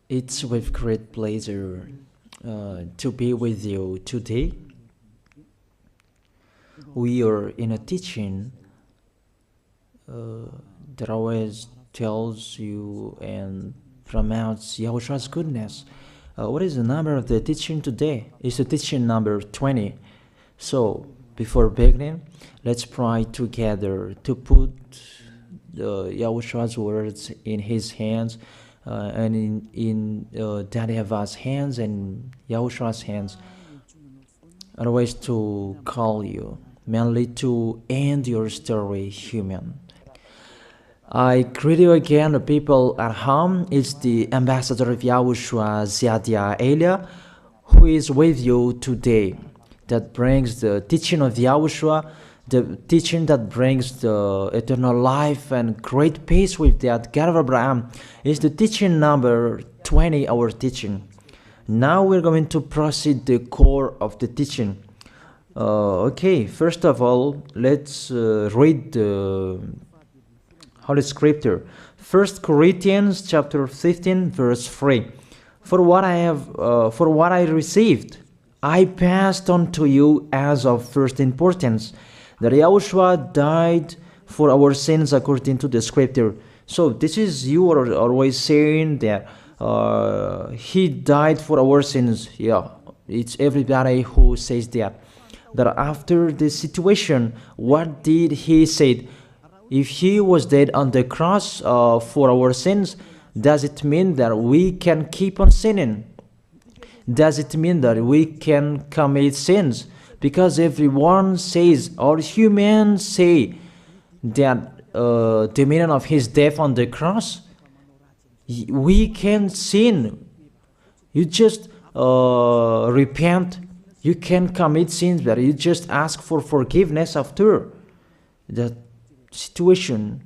It's with great pleasure to be with you today. We are in a teaching that always tells you and promotes Yahushua's goodness. What is the number of the teaching today? It's the teaching number 20. So, before beginning, let's pray together to put Yahushua's words in his hands and in Daddy YAHVAH's hands and Yahushua's hands. Otherwise, to call you, mainly to end your story human. I greet you again, the people at home. It's the ambassador of Yahushua, Ziadia Elia, who is with you today. That brings the teaching of Yahushua, the teaching that brings the eternal life and great peace with that God of Abraham. Is the teaching number 20, our teaching. Now we're going to proceed the core of the teaching. Okay, first of all, let's read the Holy Scripture. 1 Corinthians chapter 15, verse 3. For what I received, I passed on to you as of first importance, that Yahushua died for our sins according to the Scripture. So this is, you are always saying that he died for our sins. Yeah, it's everybody who says that. That after the situation, what did he say? If he was dead on the cross for our sins, does it mean that we can keep on sinning? Does it mean that we can commit sins? Because everyone says, all humans say that the meaning of his death on the cross, we can sin. You just repent. You can commit sins, but you just ask for forgiveness after that situation.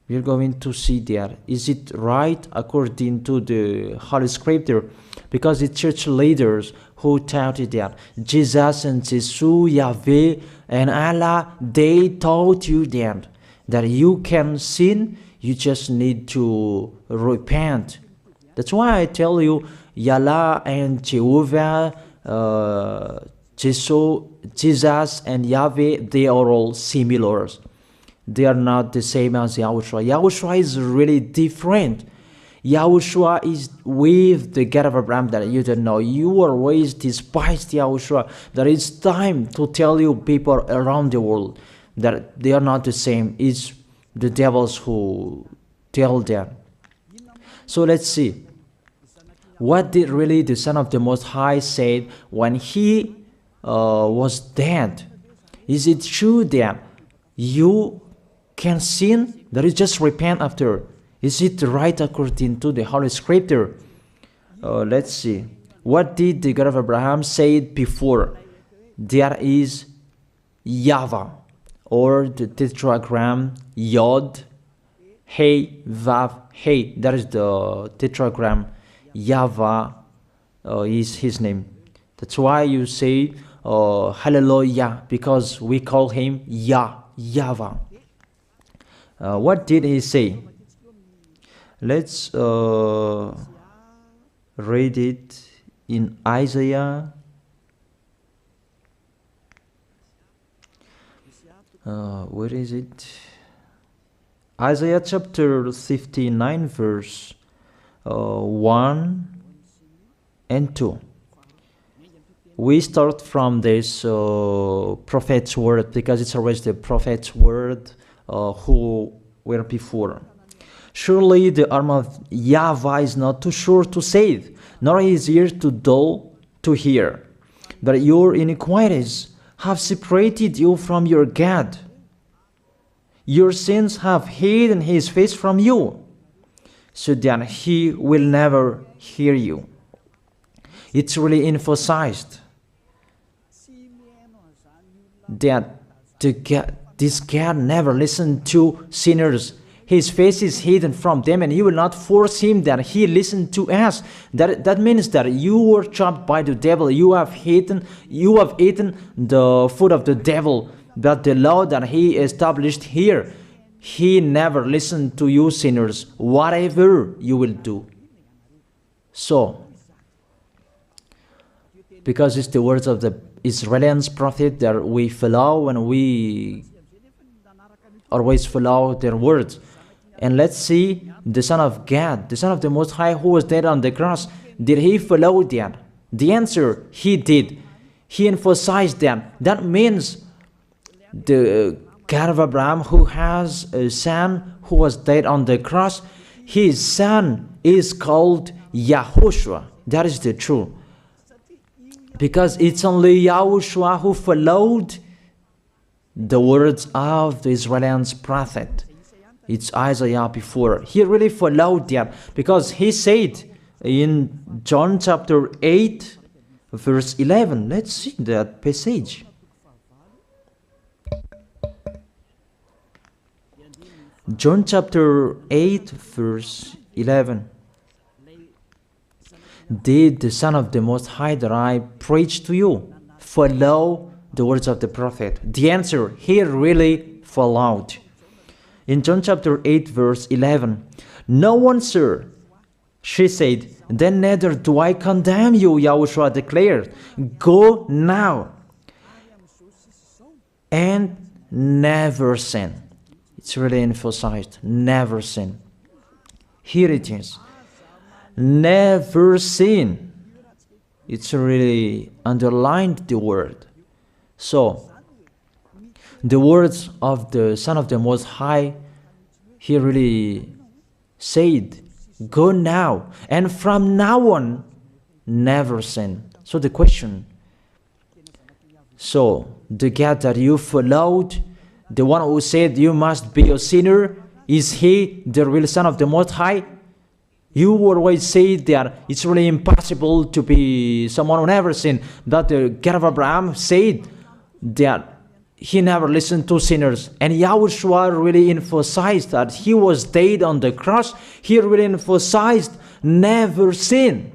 We're going to see there. Is it right according to the Holy Scripture? Because the church leaders who taught it that Jesus and Jesus, Yahweh and Allah, they taught you that you can sin, you just need to repent. That's why I tell you, Yahlah and Jehovah, Jesus and Yahweh, they are all similar. They are not the same as Yahushua. Yahushua is really different. Yahushua is with the God of Abraham that you don't know. You always despised Yahushua. That it's time to tell you people around the world that they are not the same. It's the devils who tell them. So let's see. What did really the Son of the Most High say when he was dead? Is it true that you can sin? That is just repent after. Is it right according to the Holy Scripture? Let's see. What did the God of Abraham say before? There is YAHVAH, or the tetragram Yod, Hey, Vav, Hey. That is the tetragram. YAHVAH is his name. That's why you say Hallelujah, because we call him YAHVAH. What did he say? Let's read it in Isaiah. Where is it? Isaiah chapter 59, verse 1 and 2. We start from this prophet's word because it's always the prophet's word who were before. Surely the arm of YAHVAH is not too short to save, nor his ear too dull to hear. But your iniquities have separated you from your God. Your sins have hidden his face from you, so that he will never hear you. It's really emphasized that this God never listened to sinners. His face is hidden from them, and you will not force him that he listen to us. That means that you were trapped by the devil. You have eaten the food of the devil. But the law that he established here, he never listened to you sinners, whatever you will do. So, because it's the words of the Israelians prophet that we follow, and we always follow their words. And let's see the Son of God, the Son of the Most High, who was dead on the cross. Did he follow that? The answer, he did. He emphasized that. That means the God of Abraham, who has a son who was dead on the cross, his son is called YAHOSHUAH. That is the truth. Because it's only YAHOSHUAH who followed the words of the Israelians prophet. It's Isaiah before. He really followed that, because he said in John chapter 8, verse 11. Let's see that passage. John chapter 8, verse 11. Did the Son of the Most High that I preach to you follow the words of the prophet? The answer, he really followed. In John chapter 8, verse 11, no one, sir, she said, then neither do I condemn you, YAHOSHUAH declared. Go now and never sin. It's really emphasized, never sin. Here it is. Never sin. It's really underlined the word. So, the words of the Son of the Most High, he really said, go now, and from now on, never sin. So the question, so the God that you followed, the one who said you must be a sinner, is he the real Son of the Most High? You always say that it's really impossible to be someone who never sinned. But the God of Abraham said that he never listened to sinners. And YAHOSHUAH really emphasized that he was dead on the cross. He really emphasized never sin.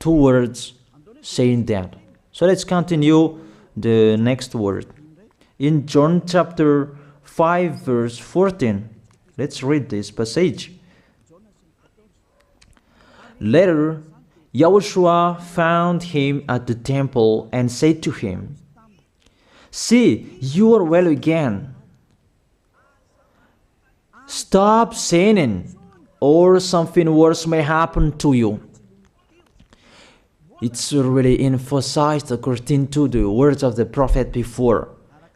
Two words saying that. So let's continue the next word. In John chapter 5, verse 14. Let's read this passage. Later, YAHOSHUAH found him at the temple and said to him, see, you are well again. Stop sinning, or something worse may happen to you. It's really emphasized according to the words of the prophet before.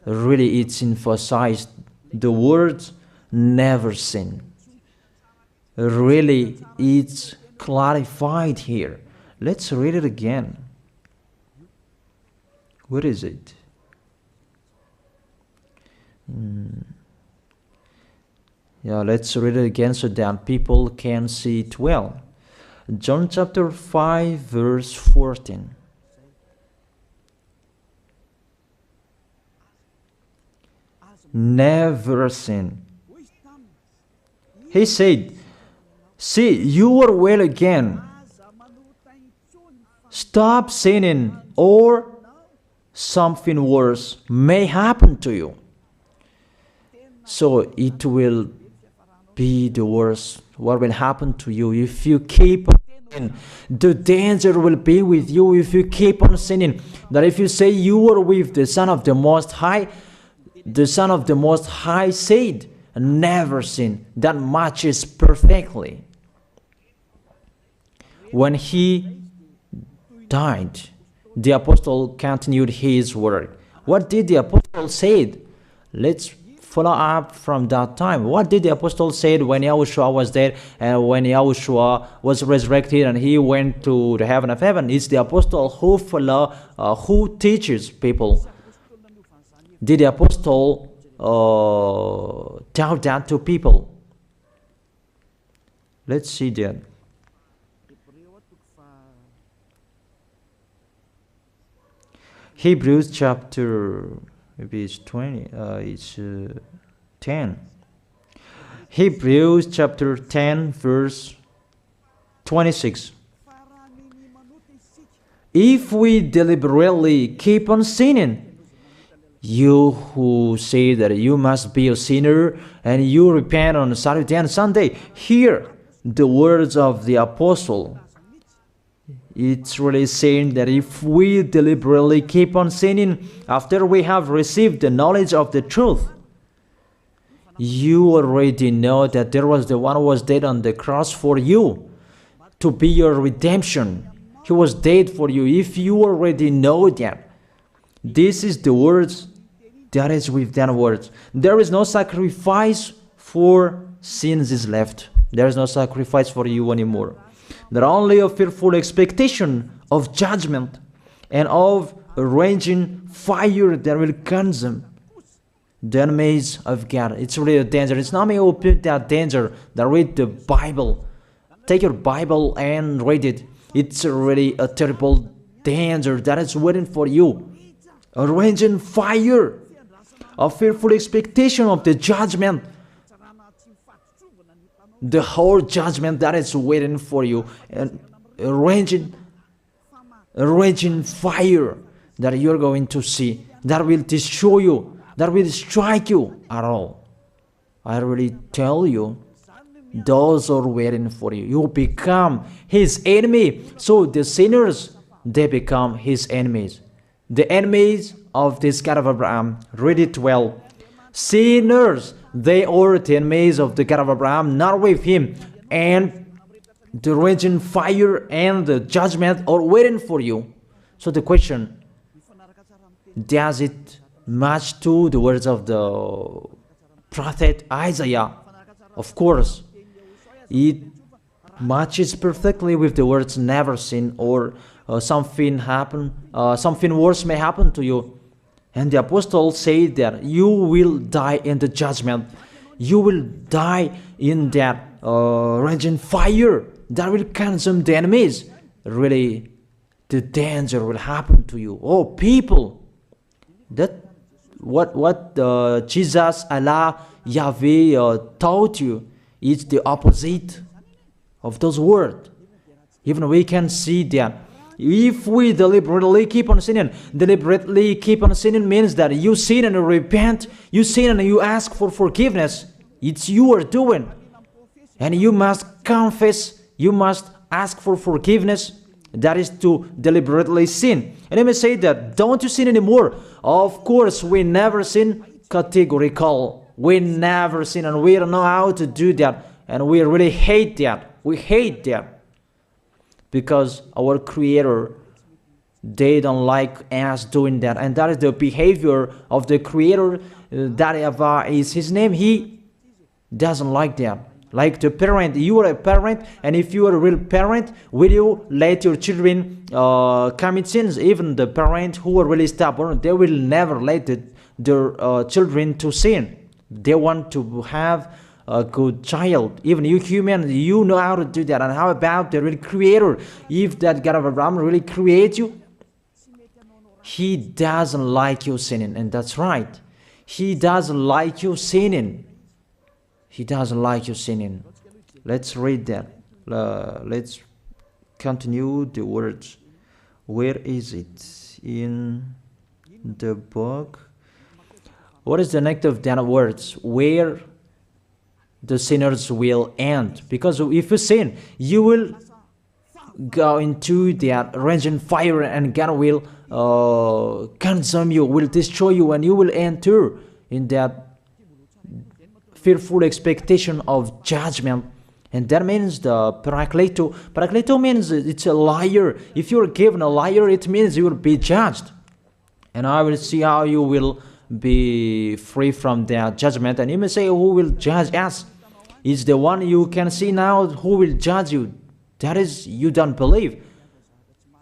Really, it's emphasized the words never sin. Really, it's clarified here. Let's read it again. Where is it? Yeah, let's read it again so that people can see it well. John chapter 5, verse 14. Never sin. He said, see, you are well again. Stop sinning, or something worse may happen to you. So it will be the worst. What will happen to you if you keep on sinning? The danger will be with you if you keep on sinning. That if you say you are with the Son of the Most High, the Son of the Most High said, never sin. That matches perfectly. When he died, the apostle continued his work. What did the apostle say? Let's follow up from that time. What did the apostle say when YAHOSHUAH was dead and when YAHOSHUAH was resurrected and he went to the heaven of heaven? It's the apostle who teaches people. Did the apostle tell that to people? Let's see that. Hebrews chapter, maybe it's 20, it's 10. Hebrews chapter 10, verse 26. If we deliberately keep on sinning, you who say that you must be a sinner and you repent on Saturday and Sunday, here the words of the apostle. It's really saying that if we deliberately keep on sinning after we have received the knowledge of the truth, you already know that there was the one who was dead on the cross for you to be your redemption. He was dead for you. If you already know that, this is the words that is with that words. There is no sacrifice for sins is left. There is no sacrifice for you anymore. There are only a fearful expectation of judgment and of a raging fire that will consume the enemies of God. It's really a danger. It's not me who put that danger that read the Bible. Take your Bible and read it. It's really a terrible danger that is waiting for you. A raging fire, a fearful expectation of the judgment. The whole judgment that is waiting for you, and a raging fire that you're going to see, that will destroy you, that will strike you at all. I really tell you, those are waiting for you. You become his enemy. So the sinners, they become his enemies. The enemies of this God of Abraham. Read it well. Sinners, they are the enemies of the God of Abraham, not with him. And the raging fire and the judgment are waiting for you. So the question, does it match to the words of the prophet Isaiah? Of course, it matches perfectly with the words never sin, or something worse may happen to you. And the apostle said that you will die in the judgment. You will die in that raging fire that will consume the enemies. Really, the danger will happen to you. Oh, people, that what Jesus, Allah, Yahweh taught you is the opposite of those words. Even we can see that. If we deliberately keep on sinning means that you sin and you repent, you sin and you ask for forgiveness. It's you are doing. And you must confess, you must ask for forgiveness. That is to deliberately sin. And I may say that, don't you sin anymore? Of course, we never sin. Categorical. We never sin, and we don't know how to do that. And we really hate that. We hate that. Because our Creator, they don't like us doing that. And that is the behavior of the Creator. That YAHVAH is his name. He doesn't like that. Like the parent, you are a parent, and if you are a real parent, will you let your children commit sins? Even the parent who are really stubborn, they will never let their children to sin. They want to have a good child. Even you human, you know how to do that. And how about the real Creator? If that God of Abraham really creates you, he doesn't like you sinning. And that's right. He doesn't like you sinning. He doesn't like you sinning. Let's read that. Let's continue the words. Where is it? In the book. What is the next of that words? Where the sinners will end. Because if you sin, you will go into that raging fire, and God will consume you, will destroy you, and you will enter in that fearful expectation of judgment. And that means the parakleto. Parakleto means it's a liar. If you're given a liar, it means you will be judged. And I will see how you will be free from that judgment. And you may say, who will judge us? It's the one you can see now who will judge you. That is, you don't believe.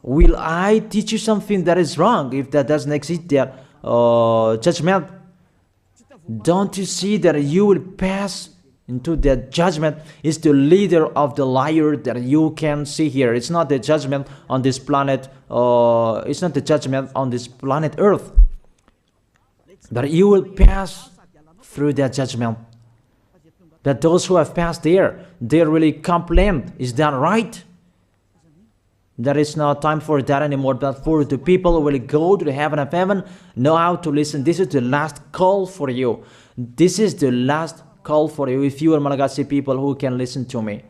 Will I teach you something that is wrong if that doesn't exist, that judgment? Don't you see that you will pass into that judgment? Is the leader of the liar that you can see here. It's not the judgment on this planet. It's not the judgment on this planet Earth. But you will pass through that judgment. That those who have passed there, they really complain. Is that right? There is no time for that anymore. But for the people who will go to the heaven of heaven, know how to listen. This is the last call for you. This is the last call for you. If you are Malagasy people who can listen to me,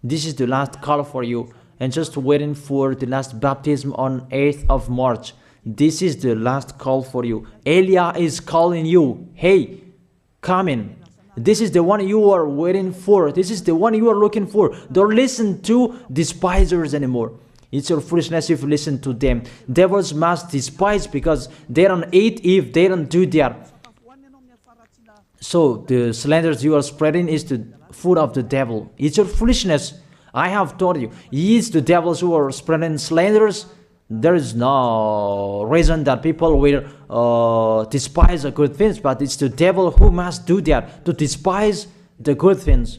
This is the last call for you. And just waiting for the last baptism on 8th of March. This is the last call for you. Elia is calling you. Hey, come in. This is the one you are waiting for. This is the one you are looking for. Don't listen to despisers anymore. It's your foolishness if you listen to them. Devils must despise because they don't eat if they don't do that. So the slanders you are spreading is the food of the devil. It's your foolishness. I have told you. It's the devils who are spreading slanders. There is no reason that people will despise the good things, but it's the devil who must do that, to despise the good things.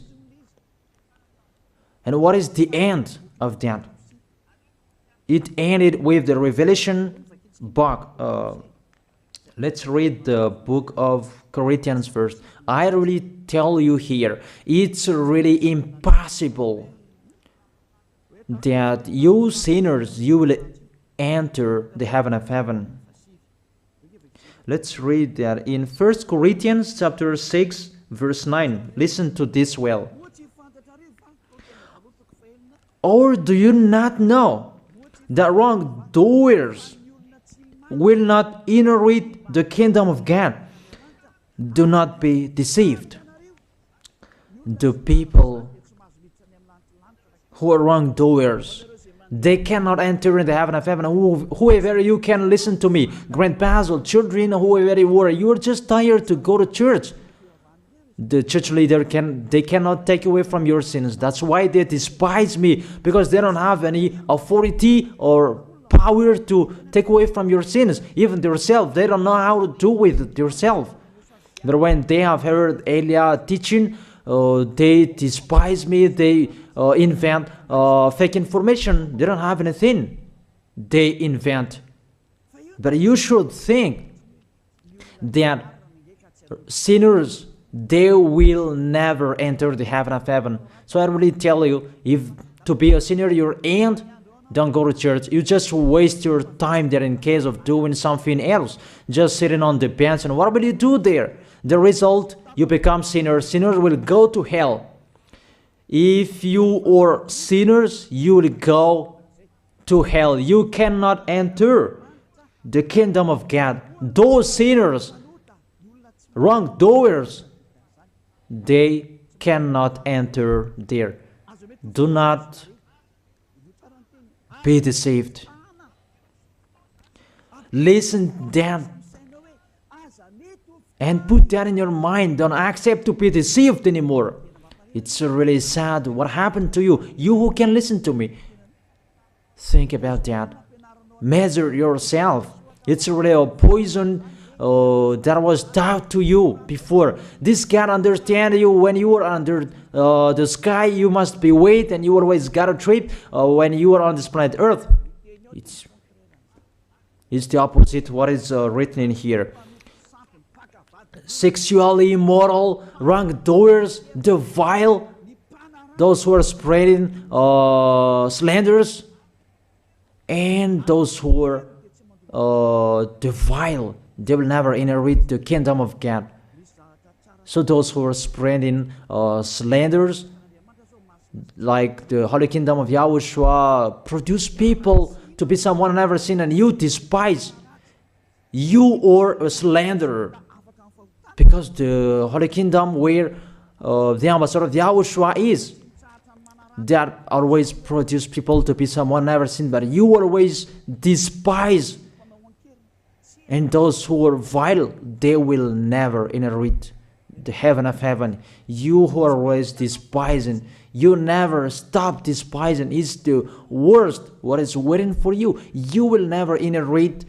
And what is the end of that? It ended with the Revelation book. Let's read the book of Corinthians first. I really tell you here, it's really impossible that you sinners, you will enter the heaven of heaven. Let's read that in 1 Corinthians chapter 6 verse 9. Listen to this well. Or do you not know that wrongdoers will not inherit the kingdom of God? Do not be deceived. The people who are wrongdoers, they cannot enter in the heaven of heaven. Whoever you can listen to me, grandpas or children, whoever you are, you are just tired to go to church. The church leader they cannot take away from your sins. That's why they despise me, because they don't have any authority or power to take away from your sins. Even themselves, they don't know how to do with it themselves. But when they have heard Elia teaching, they despise me. They invent fake information. They don't have anything. They invent. But you should think that sinners, they will never enter the heaven of heaven. So I really tell you, if to be a sinner you're in, don't go to church. You just waste your time there in case of doing something else. Just sitting on the bench, and what will you do there? The result, you become sinners. Sinners will go to hell. If you are sinners, you will go to hell. You cannot enter the kingdom of God. Those sinners, wrongdoers, they cannot enter there. Do not be deceived. Listen then and put that in your mind. Don't accept to be deceived anymore. It's really sad what happened to you. You who can listen to me, think about that. Measure yourself. It's really a poison that was taught to you before. This God understand you when you are under the sky. You must be wait, and you always got a trip when you are on this planet Earth. It's the opposite what is written in here. Sexually immoral, wrongdoers, the vile, those who are spreading slanders, and those who are the vile, they will never inherit the kingdom of God. So those who are spreading slanders, like the Holy Kingdom of YAHOSHUAH, produce people to be someone never seen, and you despise. You are a slanderer. Because the Holy Kingdom where the ambassador of YAHOSHUAH is, that always produce people to be someone never seen, but you always despise. And those who are vile, they will never inherit the heaven of heaven. You who are always despising, you never stop despising. It's the worst what is waiting for you. You will never inherit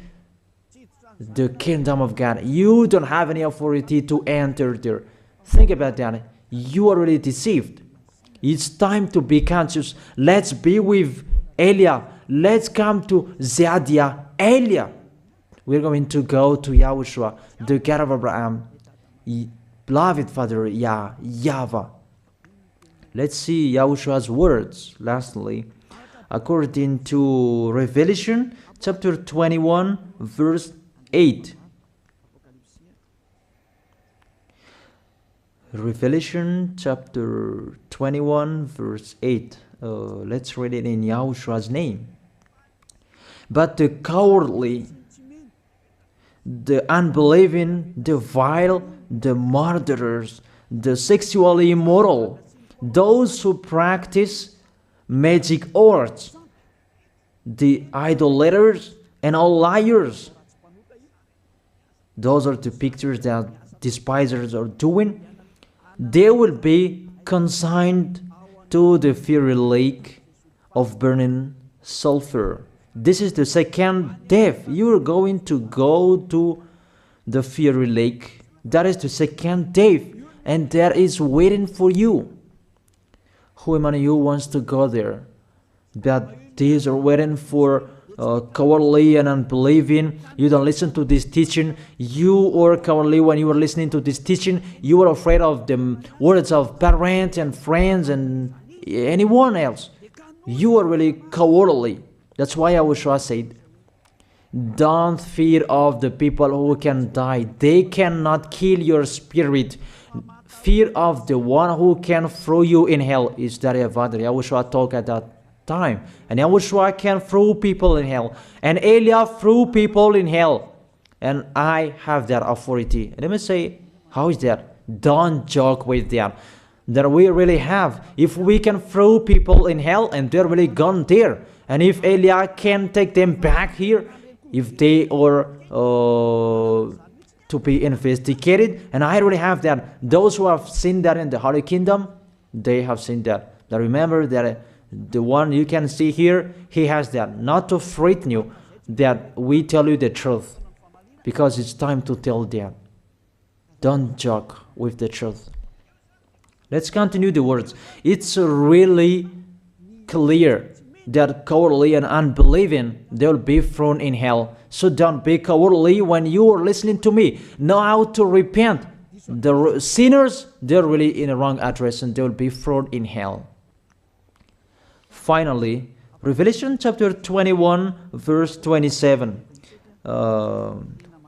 the kingdom of God. You don't have any authority to enter there. Think about that. You are already deceived. It's time to be conscious. Let's be with Elia. Let's come to Zeadiah. Elia. We're going to go to YAHOSHUAH, the God of Abraham, beloved Father YAHVAH. Let's see YAHOSHUAH's words. Lastly, according to Revelation chapter 21 verse 8. Revelation chapter 21 21 verse 8. Let's read it in Yahoshua's name. But the cowardly, the unbelieving, the vile, the murderers, the sexually immoral, those who practice magic arts, the idolaters, and all liars. Those are the pictures that despisers are doing. They will be consigned to the fiery lake of burning sulfur. This is the second death. You are going to go to the fiery lake. That is the second death, and that is waiting for you. Who among you wants to go there? That these are waiting for cowardly and unbelieving. You don't listen to this teaching. You are cowardly when you are listening to this teaching. You are afraid of the words of parents and friends and anyone else. You are really cowardly. That's why YAHOSHUAH said, don't fear of the people who can die. They cannot kill your spirit. Fear of the one who can throw you in hell. Is that what YAHOSHUAH talked at that time? And YAHOSHUAH can throw people in hell. And Elia threw people in hell. And I have that authority. Let me say, how is that? Don't joke with that. That we really have. If we can throw people in hell and they're really gone there. And if Elia can take them back here, if they are to be investigated, and I really have that. Those who have seen that in the Holy Kingdom, they have seen that. Now remember that the one you can see here, he has that. Not to frighten you, that we tell you the truth, because it's time to tell that. Don't joke with the truth. Let's continue the words. It's really clear that cowardly and unbelieving, they'll be thrown in hell. So don't be cowardly when you are listening to me. Know how to repent. The sinners, they're really in the wrong address and they'll be thrown in hell. Finally, Revelation chapter 21 verse 27.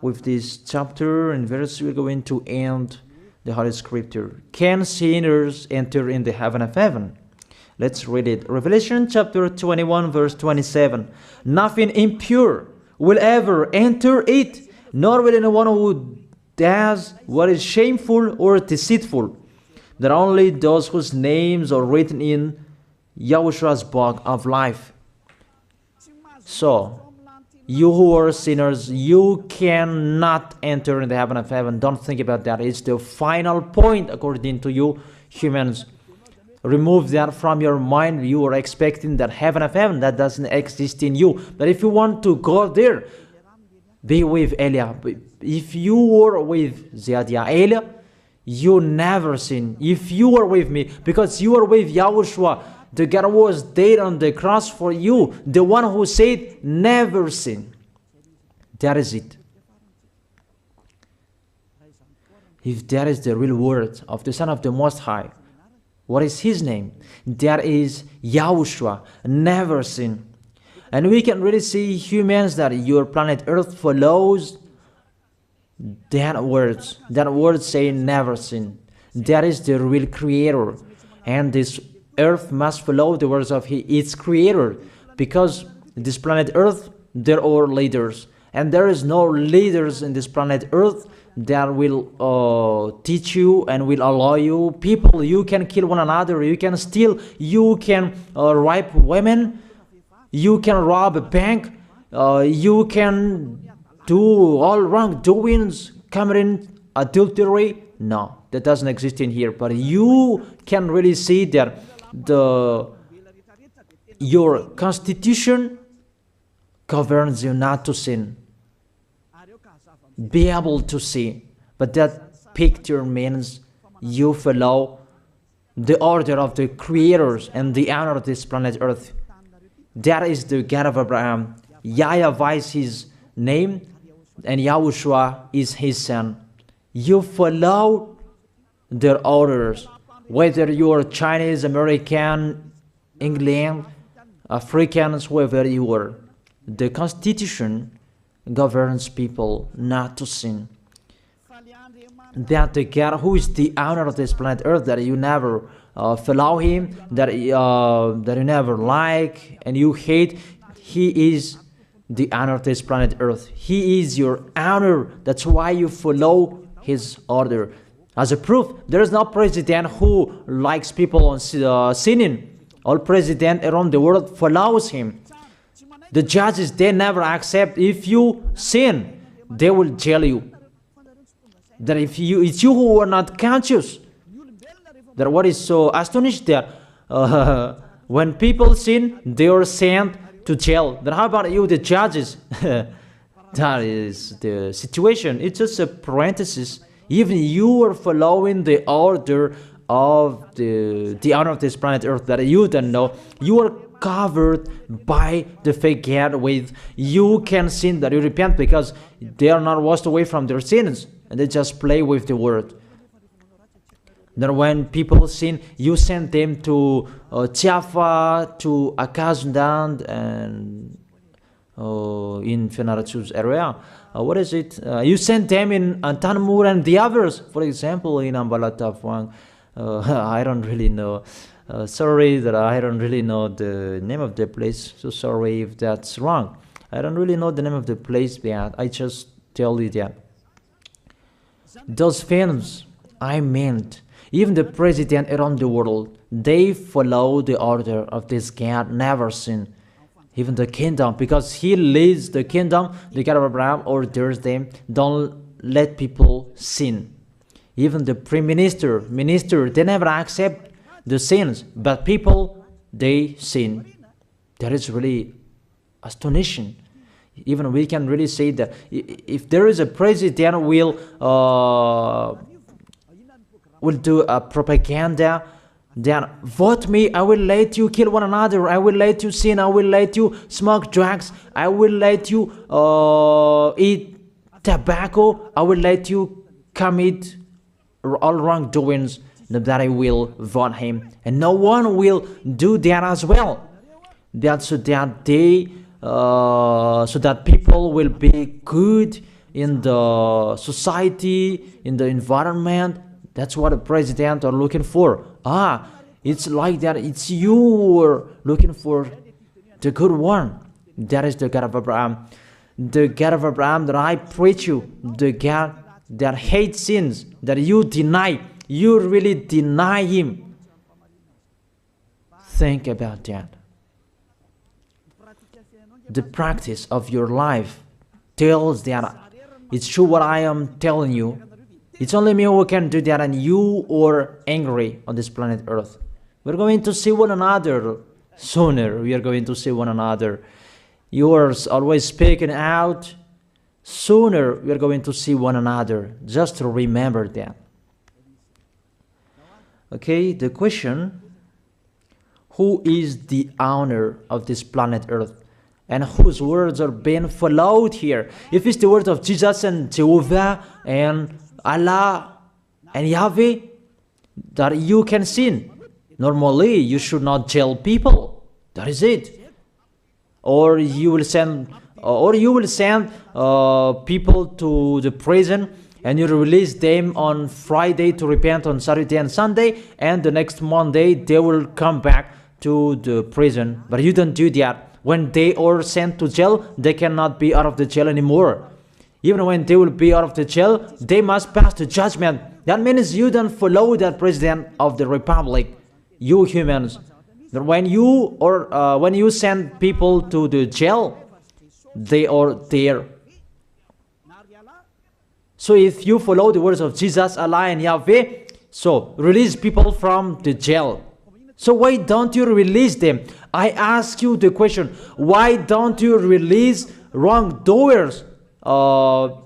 With this chapter and verse, we're going to end the Holy Scripture. Can sinners enter in the heaven of heaven? Let's read it. Revelation chapter 21 verse 27. Nothing impure will ever enter it, nor will anyone who does what is shameful or deceitful. That only those whose names are written in YAHOSHUAH's book of life. So, you who are sinners, you cannot enter in the heaven of heaven. Don't think about that. It's the final point according to you humans. Remove that from your mind. You are expecting that heaven of heaven that doesn't exist in you. But if you want to go there, be with Elia. If you were with Elia, you never sin. If you are with me, because you are with YAHOSHUAH, the God was dead on the cross for you, the one who said never sin. That is it. If that is the real word of the Son of the Most High, what is his name? That is YAHOSHUAH, never sin. And we can really see humans that your planet Earth follows that words. That word saying never sin. That is the real creator. And this Earth must follow the words of its creator. Because this planet Earth, there are leaders. And there is no leaders in this planet Earth that will teach you and will allow you. People, you can kill one another, you can steal, you can rape women, you can rob a bank, you can do all wrongdoings, committing adultery. No, that doesn't exist in here. But you can really see that your constitution governs you not to sin. Be able to see. But that picture means you follow the order of the creators and the honor of this planet Earth. That is the God of Abraham. YAHVAH is his name, and YAHOSHUAH is his son. You follow their orders, whether you are Chinese, American, England, Africans, whoever you are. The Constitution governs people not to sin. that the God who is the owner of this planet Earth, that you never follow him, that you never like and you hate, he is the owner of this planet Earth. He is your owner. That's why you follow his order. As a proof, there is no president who likes people on sinning. All president around the world follows him. The judges, they never accept. If you sin, they will jail you. That if it's you who are not conscious. That what is so astonished that when people sin, they are sent to jail. Then how about you, the judges? That is the situation. It's just a parenthesis. Even you are following the order of the owner of this planet Earth that you don't know. You are covered by the fake God with you can sin, that you repent, because they are not washed away from their sins and they just play with the word. Then when people sin, you send them to YAHVAH, to Akazandand, and in Fenarachu's area. What is it? You send them in Tanmur and the others. For example, in Ambalatafwang. I don't really know. Sorry that I don't really know the name of the place. So sorry if that's wrong. I don't really know the name of the place, but I just tell you that. Those films, I meant, even the president around the world, they follow the order of this God, never sin. Even the kingdom, because he leads the kingdom, the God of Abraham orders them, don't let people sin. Even the prime minister, they never accept the sins, but people, they sin. That is really astonishing. Even we can really say that if there is a president will do a propaganda, then vote me, I will let you kill one another, I will let you sin, I will let you smoke drugs, I will let you eat tobacco, I will let you commit all wrongdoings, that I will vote him. And no one will do that as well. That's so that they so that people will be good in the society, in the environment. That's what the president are looking for. It's like that. It's you who are looking for the good one. That is the God of Abraham. The God of Abraham that I preach you. The God that hates sins, that you deny. You really deny him. Think about that. The practice of your life tells that it's true what I am telling you. It's only me who can do that, and you are angry on this planet Earth. We're going to see one another sooner. We are going to see one another. You are always speaking out. Sooner we are going to see one another. Just to remember that. Okay, the question: who is the owner of this planet Earth? And whose words are being followed here? If it's the words of Jesus and Jehovah and Allah and Yahweh, that you can sin. Normally, you should not jail people. That is it. Or you will send, people to the prison, and you release them on Friday to repent on Saturday and Sunday, and the next Monday they will come back to the prison. But you don't do that. When they are sent to jail, they cannot be out of the jail anymore. Even when they will be out of the jail, they must pass the judgment. That means you don't follow that president of the republic, you humans. That when you send people to the jail, they are there. So if you follow the words of Jesus, Allah and Yahweh, so release people from the jail. So why don't you release them? I ask you the question, why don't you release wrongdoers on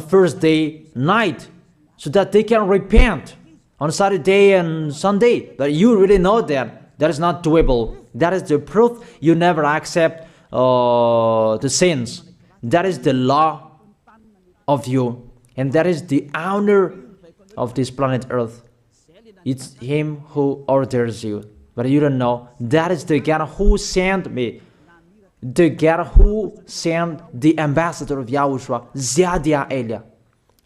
Thursday night so that they can repent on Saturday and Sunday? But you really know that that is not doable. That is the proof you never accept the sins. That is the law of you, and that is the owner of this planet Earth. It's him who orders you, but you don't know. That is the God who sent me, the God who sent the ambassador of Yahushua, Zadia Elia.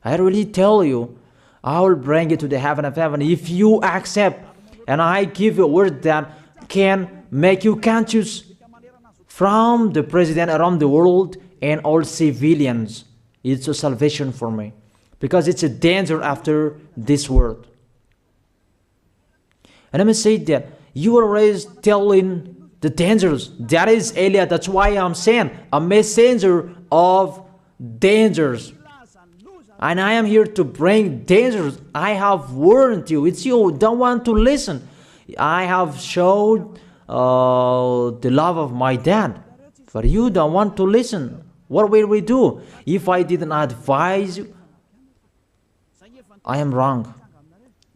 I really tell you, I will bring you to the heaven of heaven if you accept, and I give you a word that can make you conscious from the president around the world and all civilians. It's a salvation for me, because it's a danger after this world. And let me say that you are always telling the dangers. That is Eliah. That's why I'm saying a messenger of dangers. And I am here to bring dangers. I have warned you. It's you don't want to listen. I have showed the love of my dad, but you don't want to listen. What will we do? If I didn't advise you, I am wrong.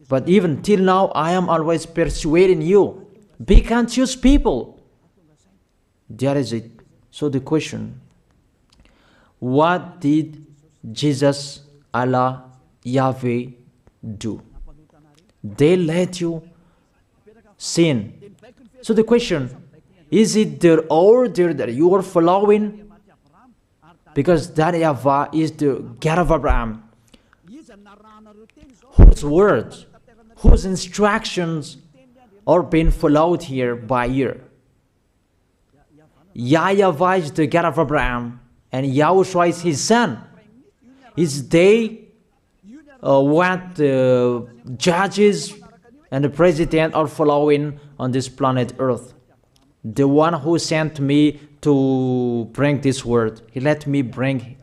But even till now, I am always persuading you. Be conscious people. That is it. So the question, what did Jesus, Allah, Yahweh do? They let you sin. So the question, is it their order that you are following? Because that YAHVAH is the God of Abraham, whose words, whose instructions are being followed here by year. YAHVAH is the God of Abraham, and YAHOSHUAH is his son. Is they what the judges and the president are following on this planet Earth. The one who sent me to bring this word, he let me bring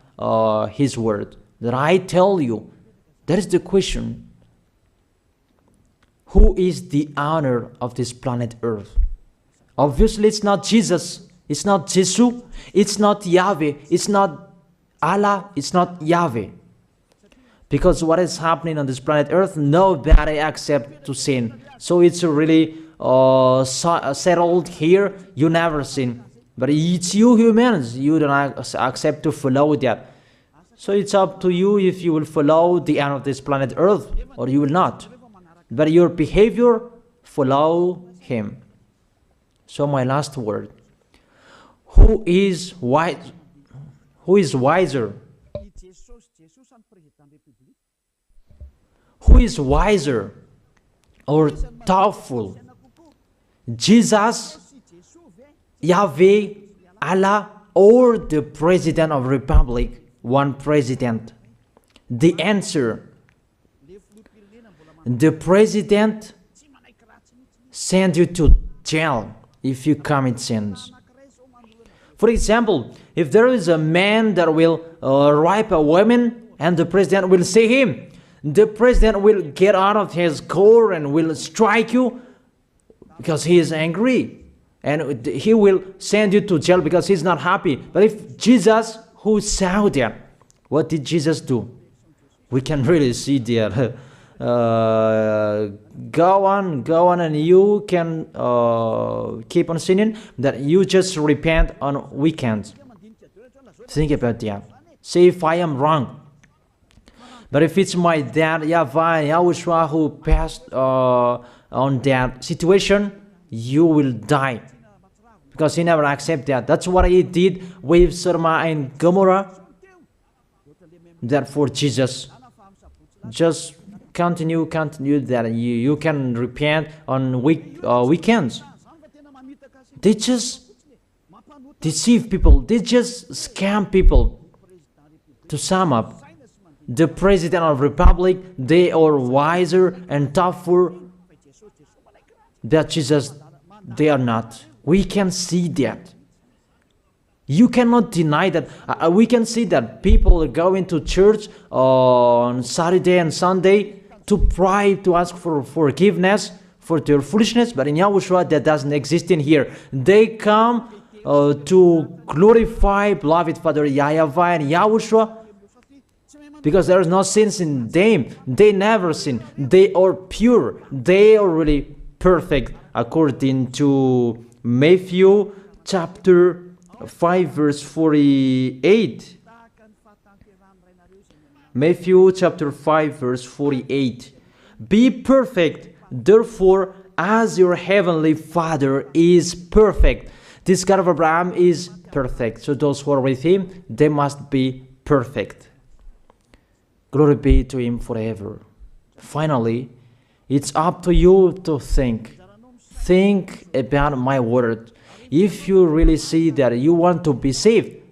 his word. That I tell you, that is the question. Who is the owner of this planet Earth? Obviously, it's not Jesus. It's not Jesus. It's not Yahweh. It's not Allah. It's not Yahweh. Because what is happening on this planet Earth, nobody accepts to sin. So it's really settled here. You never sin. But it's you humans. You don't accept to follow that. So it's up to you if you will follow the end of this planet Earth or you will not. But your behavior, follow him. So my last word. Who is wise? Who is wiser? Who is wiser or doubtful? Jesus, Yahweh, Allah, or the President of Republic? One president. The answer. The president sends you to jail if you commit sins. For example, if there is a man that will rape a woman and the president will see him, the president will get out of his car and will strike you because he is angry. And he will send you to jail because he's not happy. But if Jesus, who saw that, what did Jesus do? We can really see that. Go on, and you can keep on sinning, that you just repent on weekends. Think about that. See if I am wrong. But if it's my dad, YAHVAH, YAHOSHUAH, who passed on that situation, you will die. Because he never accepted that. That's what he did with Sodom and Gomorrah. Therefore, Jesus, just continue that you can repent on weekends. They just deceive people. They just scam people. To sum up, the President of Republic, they are wiser and tougher than Jesus. They are not. We can see that. You cannot deny that. We can see that people are going to church on Saturday and Sunday to pray, to ask for forgiveness for their foolishness. But in YAHOSHUAH, that doesn't exist in here. They come to glorify beloved Father YAHVAH and YAHOSHUAH because there is no sins in them. They never sin. They are pure. They are really perfect according to Matthew chapter 5 verse 48. Matthew chapter 5 verse 48. Be perfect, therefore, as your heavenly Father is perfect. This God of Abraham is perfect. So those who are with him, they must be perfect. Glory be to Him forever. Finally, it's up to you to think. Think about my word. If you really see that you want to be saved,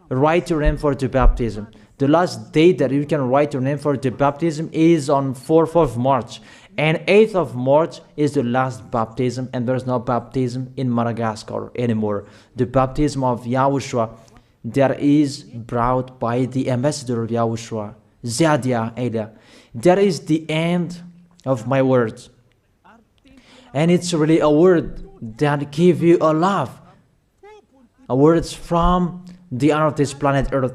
write your name for the baptism. The last date that you can write your name for the baptism is on 4th of March. And 8th of March is the last baptism, and there's no baptism in Madagascar anymore. The baptism of Yahushua that is brought by the ambassador of Yahushua, Zadia Ada. That is the end of my words. And it's really a word that gives you a love. A word from the honor of this planet Earth.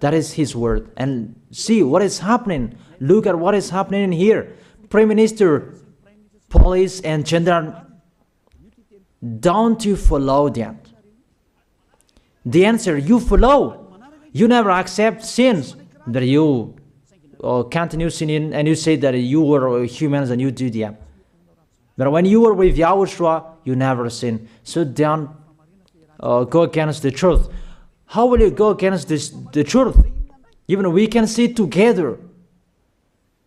That is His word. And see what is happening. Look at what is happening in here. Prime Minister, police, and gendarme. Don't you follow that? The answer, you follow. You never accept sins. That you continue sinning and you say that you were humans and you do that. But when you were with Yahushua, you never sin. So don't go against the truth. How will you go against the truth? Even we can see together.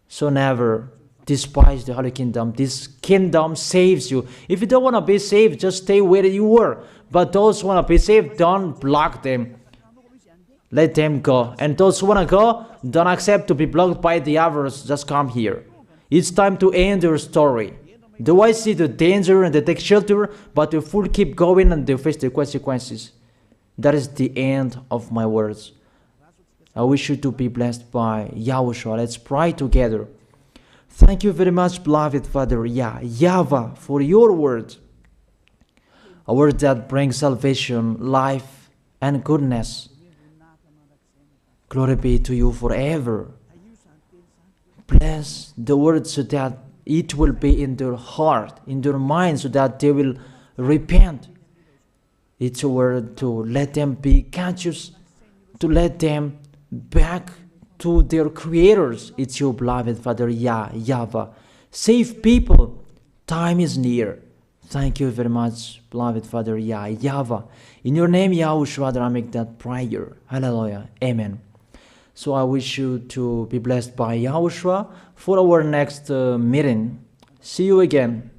So never despise the Holy Kingdom. This kingdom saves you. If you don't want to be saved, just stay where you were. But those who want to be saved, don't block them. Let them go. And those who want to go, don't accept to be blocked by the others. Just come here. It's time to end your story. Do I see the danger and they take shelter, but the fool keep going and they face the consequences? That is the end of my words. I wish you to be blessed by Yahushua. Let's pray together. Thank you very much, beloved Father YAHVAH, for your word. A word that brings salvation, life, and goodness. Glory be to you forever. Bless the word so that it will be in their heart, in their mind, so that they will repent. It's a word to let them be conscious, to let them back to their creators. It's your beloved Father YAHVAH. Save people. Time is near. Thank you very much, beloved Father YAHVAH. In your name, Yahushua, that I make that prayer. Hallelujah. Amen. So I wish you to be blessed by Yahushua for our next meeting. See you again.